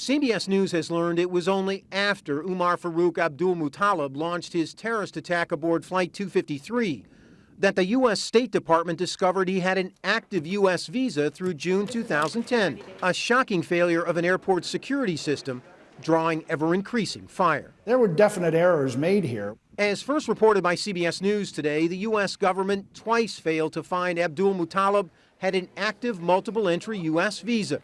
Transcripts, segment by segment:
CBS News has learned it was only after Umar Farouk Abdulmutallab launched his terrorist attack aboard Flight 253 that the U.S. State Department discovered he had an active U.S. visa through June 2010, a shocking failure of an airport security system drawing ever-increasing fire. There were definite errors made here. As first reported by CBS News today, the U.S. government twice failed to find Abdulmutallab had an active multiple-entry U.S. visa,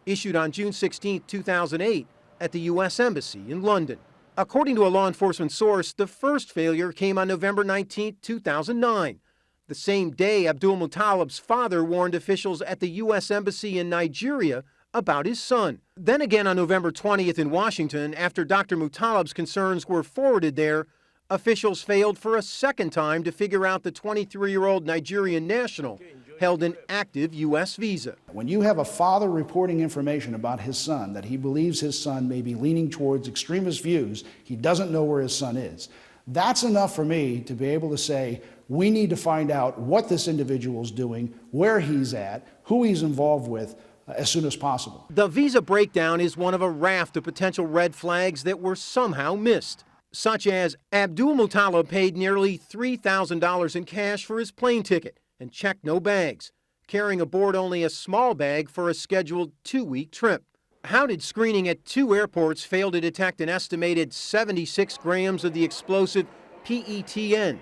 issued on June 16, 2008, at the U.S. Embassy in London. According to a law enforcement source, the first failure came on November 19, 2009, the same day Abdulmutallab's father warned officials at the U.S. Embassy in Nigeria about his son. Then again on November 20th in Washington, after Dr. Mutallab's concerns were forwarded there, officials failed for a second time to figure out the 23-year-old Nigerian national held an active U.S. visa. When you have a father reporting information about his son, that he believes his son may be leaning towards extremist views, he doesn't know where his son is, that's enough for me to be able to say, we need to find out what this individual is doing, where he's at, who he's involved with, as soon as possible. The visa breakdown is one of a raft of potential red flags that were somehow missed, such as Abdulmutallab paid nearly $3,000 in cash for his plane ticket and checked no bags, carrying aboard only a small bag for a scheduled 2-week trip. How did screening at 2 airports fail to detect an estimated 76 grams of the explosive PETN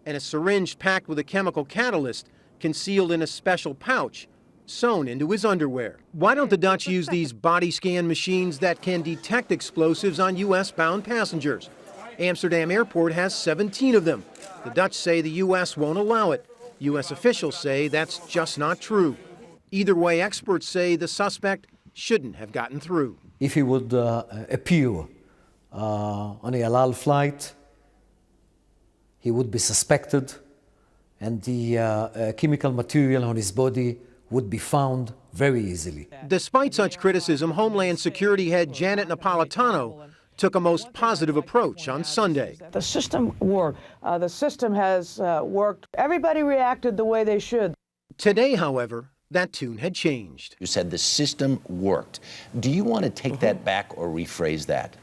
and a syringe packed with a chemical catalyst concealed in a special pouch sewn into his underwear? Why don't the Dutch use these body scan machines that can detect explosives on U.S.-bound passengers? Amsterdam Airport has 17 of them. The Dutch say the U.S. won't allow it. U.S. officials say that's just not true. Either way, experts say the suspect shouldn't have gotten through. If he would appear on a halal flight, he would be suspected, and the chemical material on his body would be found very easily. Despite such criticism, Homeland Security head Janet Napolitano took a most positive approach on Sunday. The system worked. The system has worked. Everybody reacted the way they should. Today, however, that tune had changed. You said the system worked. Do you want to take that back or rephrase that?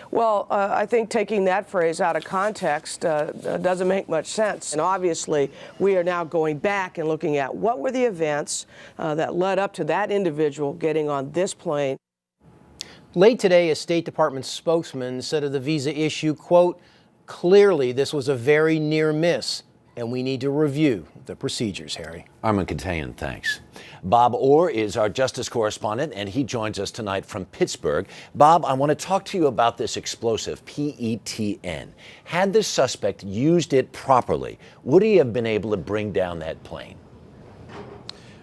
Well, I think taking that phrase out of context doesn't make much sense. And obviously, we are now going back and looking at what were the events that led up to that individual getting on this plane. Late today, a State Department spokesman said of the visa issue, quote, "Clearly this was a very near miss, and we need to review the procedures," Harry. Armen Keteyian, thanks. Bob Orr is our justice correspondent, and he joins us tonight from Pittsburgh. Bob, I want to talk to you about this explosive, PETN. Had the suspect used it properly, would he have been able to bring down that plane?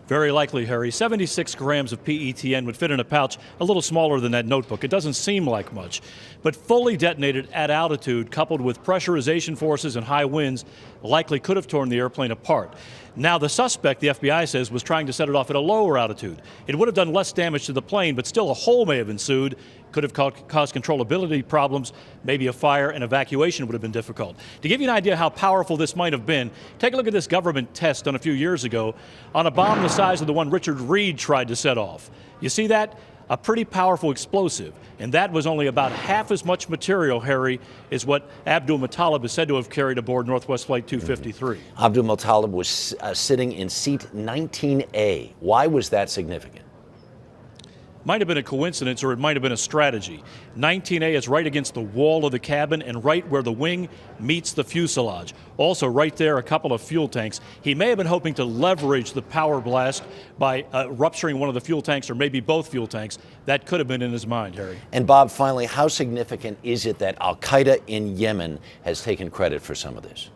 Very likely, Harry. 76 grams of PETN would fit in a pouch a little smaller than that notebook. It doesn't seem like much, but fully detonated at altitude, coupled with pressurization forces and high winds, likely could have torn the airplane apart. Now, the suspect, the FBI says, was trying to set it off at a lower altitude. It would have done less damage to the plane, but still a hole may have ensued, could have caused controllability problems, maybe a fire, and evacuation would have been difficult. To give you an idea how powerful this might have been, take a look at this government test done a few years ago on a bomb the size of the one Richard Reed tried to set off. You see that? A pretty powerful explosive, and that was only about half as much material, Harry, is what Abdulmutallab is said to have carried aboard Northwest Flight 253. Abdulmutallab was sitting in seat 19A. Why was that significant? Might have been a coincidence, or it might have been a strategy. 19A is right against the wall of the cabin and right where the wing meets the fuselage. Also right there, a couple of fuel tanks. He may have been hoping to leverage the power blast by rupturing one of the fuel tanks, or maybe both fuel tanks. That could have been in his mind, Harry. And Bob, finally, how significant is it that al-Qaeda in Yemen has taken credit for some of this?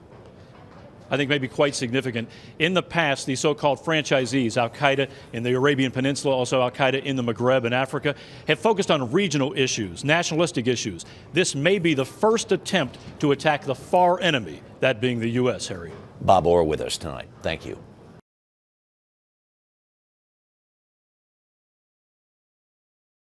I think maybe quite significant. In the past, these so-called franchisees, al-Qaeda in the Arabian Peninsula, also al-Qaeda in the Maghreb and Africa, have focused on regional issues, nationalistic issues. This may be the first attempt to attack the far enemy, that being the U.S., Harry. Bob Orr with us tonight. Thank you.